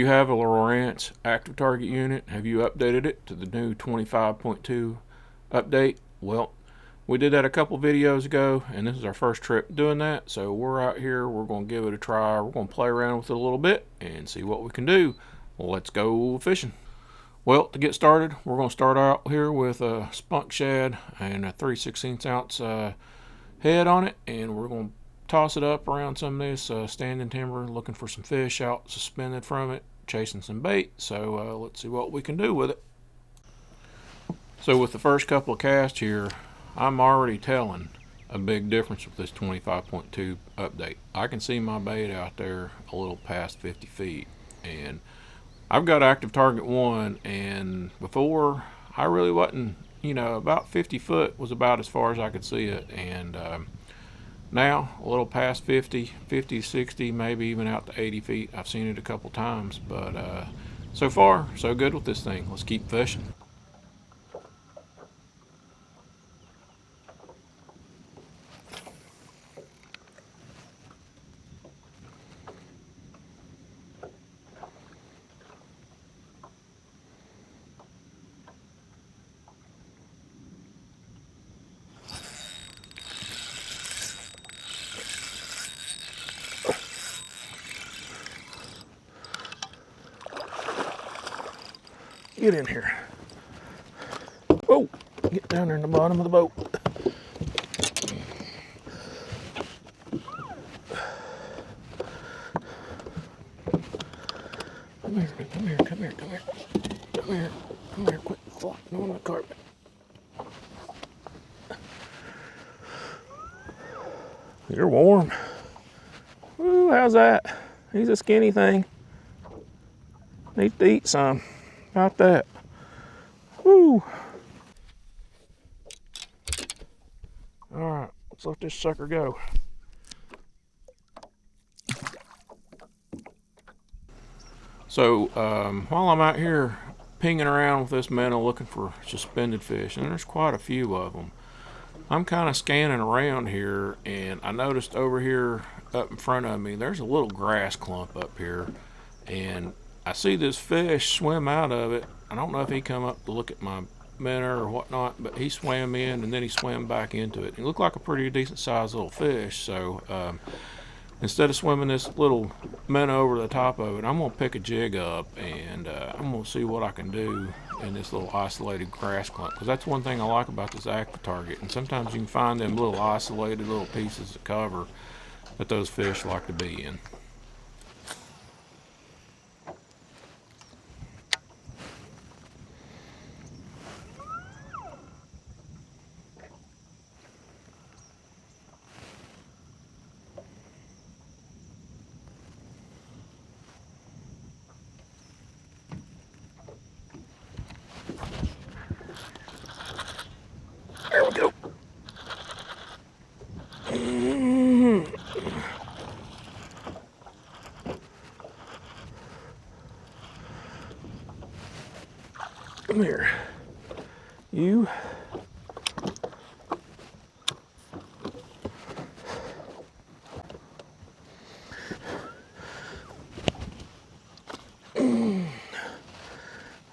you have a Lowrance Active Target unit, have you updated it to the new 25.2 update? Well, we did that a couple videos ago, and this is our first trip doing that. So we're out here, we're going to give it a try. We're going to play around with it a little bit and see what we can do. Well, let's go fishing. Well, to get started, we're going to start out here with a spunk shad and a 3/16 ounce head on it, and we're going to toss it up around some of this standing timber, looking for some fish out suspended from it, chasing some bait. So let's see what we can do with it. So with the first couple of casts here, I'm already telling a big difference with this 25.2 update. I can see my bait out there a little past 50 feet, and I've got Active Target 1, and before I really wasn't, about 50 foot was about as far as I could see it, and now a little past 50, 60, maybe even out to 80 feet. I've seen it a couple times, but so far so good with this thing. Let's keep fishing. Get in here. Oh, get down there in the bottom of the boat. Come here, come here, come here, come here. Come here, come here, quit flopping on the carpet. You're warm. Ooh, how's that? He's a skinny thing. Needs to eat some. About that. Woo. Alright, let's let this sucker go. So, while I'm out here pinging around with this minnow looking for suspended fish, and there's quite a few of them, I'm kind of scanning around here, and I noticed over here up in front of me, there's a little grass clump up here, and I see this fish swim out of it. I don't know if he come up to look at my minnow or whatnot, but he swam in and then he swam back into it. He looked like a pretty decent sized little fish, so instead of swimming this little minnow over the top of it, I'm going to pick a jig up, and I'm going to see what I can do in this little isolated grass clump, because that's one thing I like about this Active Target. And sometimes you can find them little isolated little pieces of cover that those fish like to be in. There we go. Come here. You.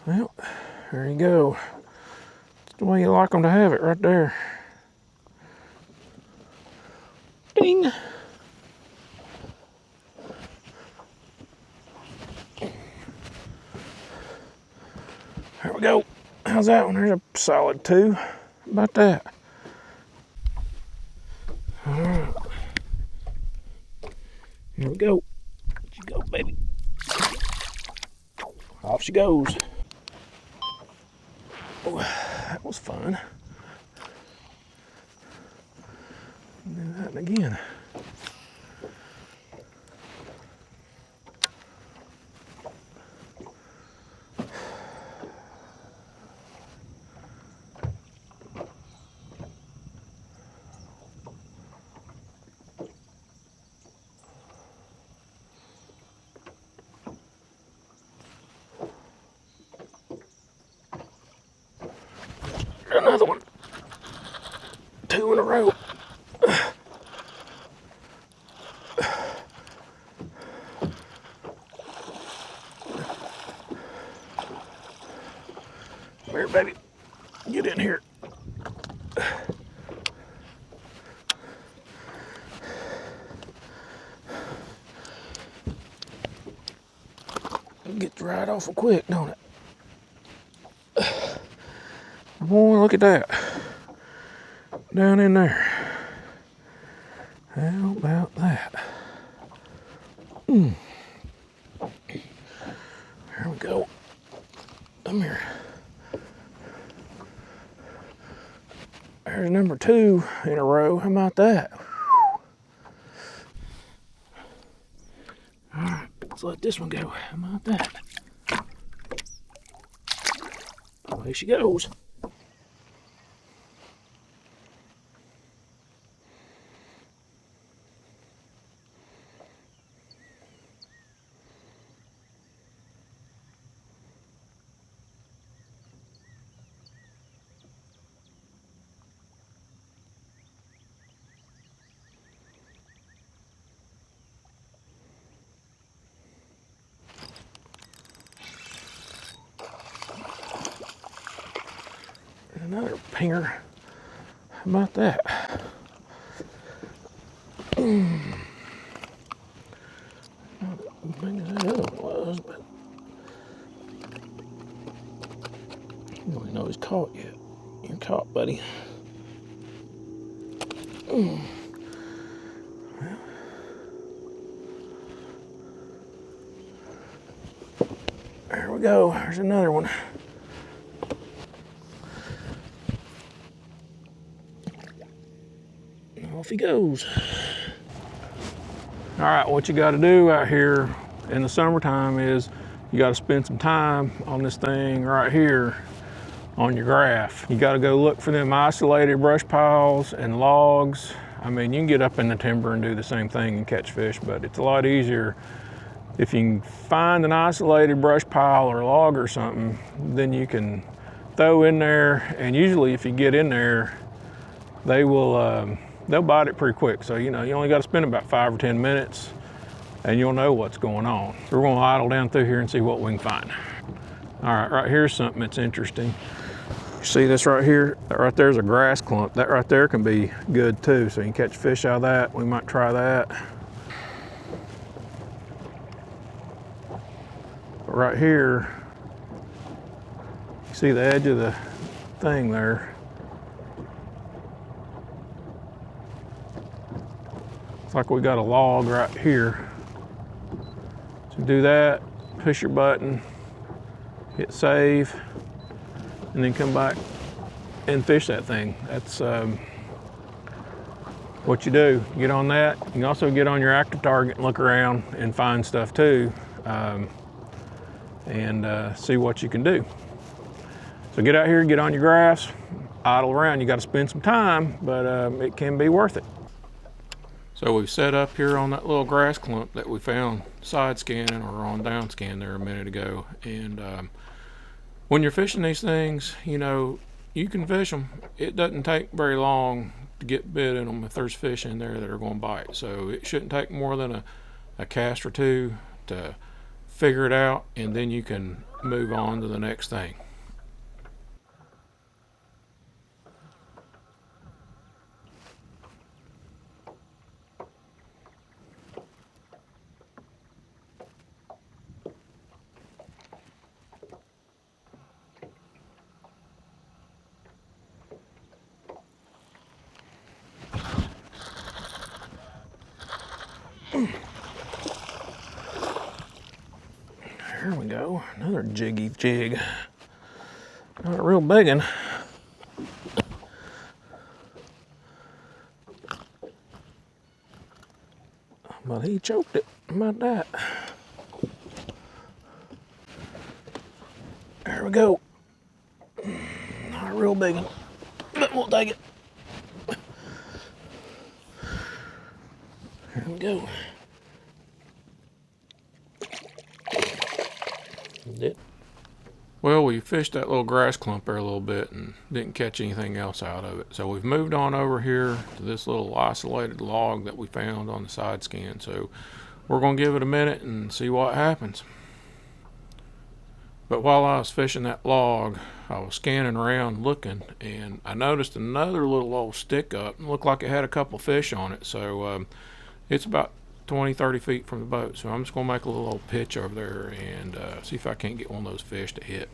Well, there you go. It's the way you like them to have it right there. Ding! There we go. How's that one? There's a solid 2. How about that? Alright. Here we go. There you go, baby. Off she goes. Oh, that was fun. Do that again. Another one. 2 in a row. here, baby. Get in here. It gets right off quick, don't it? Boy, look at that. Down in there. How about that? There we go. Come here. There's number 2 in a row. How about that? All right, let's let this one go. How about that? Away she goes. Another pinger. How about that? Not as big as that other one was, but you don't even know he's caught yet. You're caught, buddy. Well, there we go. There's another one. Off he goes. All right, what you got to do out here in the summertime is you got to spend some time on this thing right here on your graph. You got to go look for them isolated brush piles and logs. I mean, you can get up in the timber and do the same thing and catch fish, but it's a lot easier if you can find an isolated brush pile or log or something. Then you can throw in there, and usually if you get in there, they will they'll bite it pretty quick. So, you know, you only got to spend about 5 or 10 minutes and you'll know what's going on. So we're going to idle down through here and see what we can find. All right, right here's something that's interesting. You see this right here? That right there's a grass clump. That right there can be good too. So you can catch fish out of that. We might try that. But right here, you see the edge of the thing there. It's like we got a log right here. So do that, push your button, hit save, and then come back and fish that thing. That's what you do. Get on that. You can also get on your active target and look around and find stuff too, and see what you can do. So get out here, get on your graphs, idle around. You got to spend some time, but it can be worth it. So we've set up here on that little grass clump that we found side scanning or on down scan there a minute ago. And when you're fishing these things, you know, you can fish them. It doesn't take very long to get bit in them if there's fish in there that are going to bite. So it shouldn't take more than a cast or two to figure it out, and then you can move on to the next thing. There we go, another jiggy jig. Not a real big one. But he choked it. How about that? There we go. Not a real big one, but we'll take it. Here we go. Well, we fished that little grass clump there a little bit and didn't catch anything else out of it. So we've moved on over here to this little isolated log that we found on the side scan. So we're going to give it a minute and see what happens. But while I was fishing that log, I was scanning around looking, and I noticed another little old stick up. It looked like it had a couple fish on it. So it's about 20-30 feet from the boat. So I'm just going to make a little old pitch over there and see if I can't get one of those fish to hit.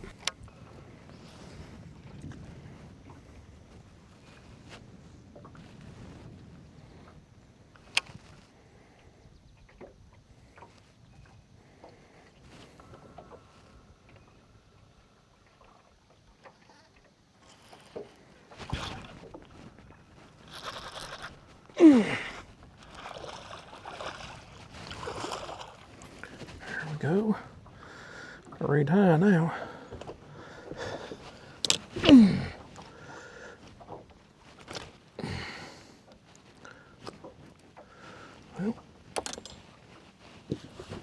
There we go. I read high now. Well,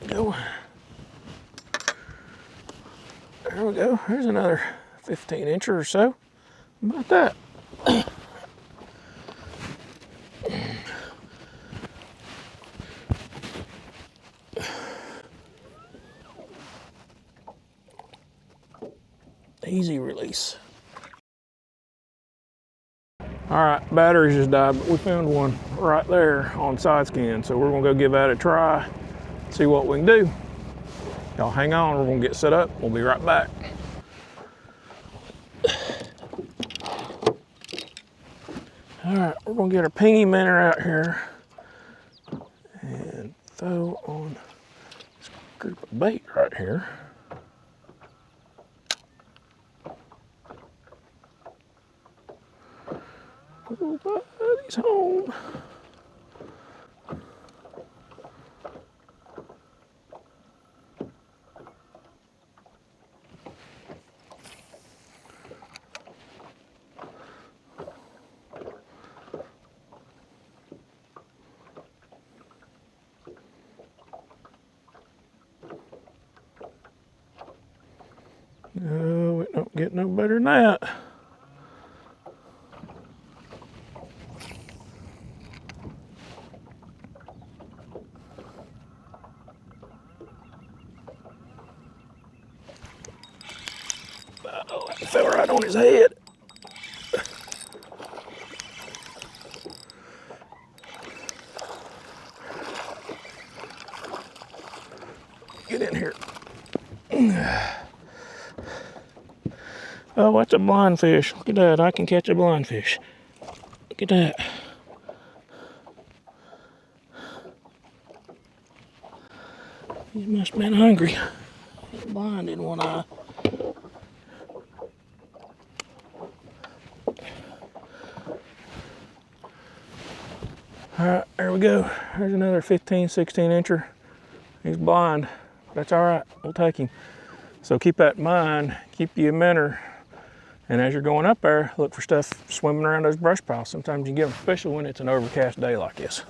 go. There we go. There's another 15-incher or so. How about that? Easy release. All right, batteries just died, but we found one right there on side scan. So we're gonna go give that a try, see what we can do. Y'all hang on, we're gonna get set up. We'll be right back. All right, we're gonna get our pingy minnow out here and throw on this group of bait right here. Little buddy's home. No, it don't get no better than that. Oh, that fell right on his head. Get in here. Oh, that's a blind fish. Look at that. I can catch a blind fish. Look at that. He must have been hungry. He's blind in one eye. All right, there we go. There's another 15, 16-incher. He's blind. That's all right. We'll take him. So keep that in mind. Keep you a minnow. And as you're going up there, look for stuff swimming around those brush piles. Sometimes you get them, especially when it's an overcast day like this.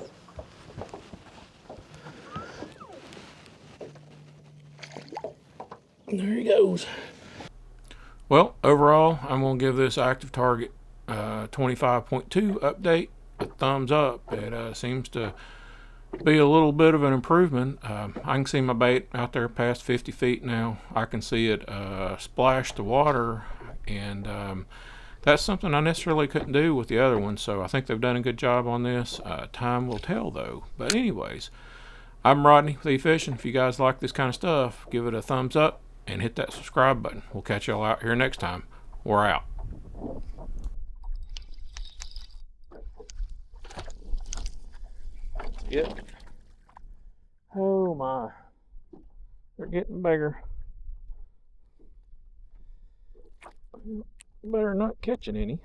And there he goes. Well, overall, I'm going to give this Active Target 25.2 update a thumbs up. It seems to be a little bit of an improvement. I can see my bait out there past 50 feet now. I can see it splash the water, and that's something I necessarily couldn't do with the other one. So I think they've done a good job on this. Time will tell though. But anyways, I'm Rodney with eFishin. If you guys like this kind of stuff, give it a thumbs up and hit that subscribe button. We'll catch y'all out here next time. We're out. Yep. Oh my. They're getting bigger. Better not catching any.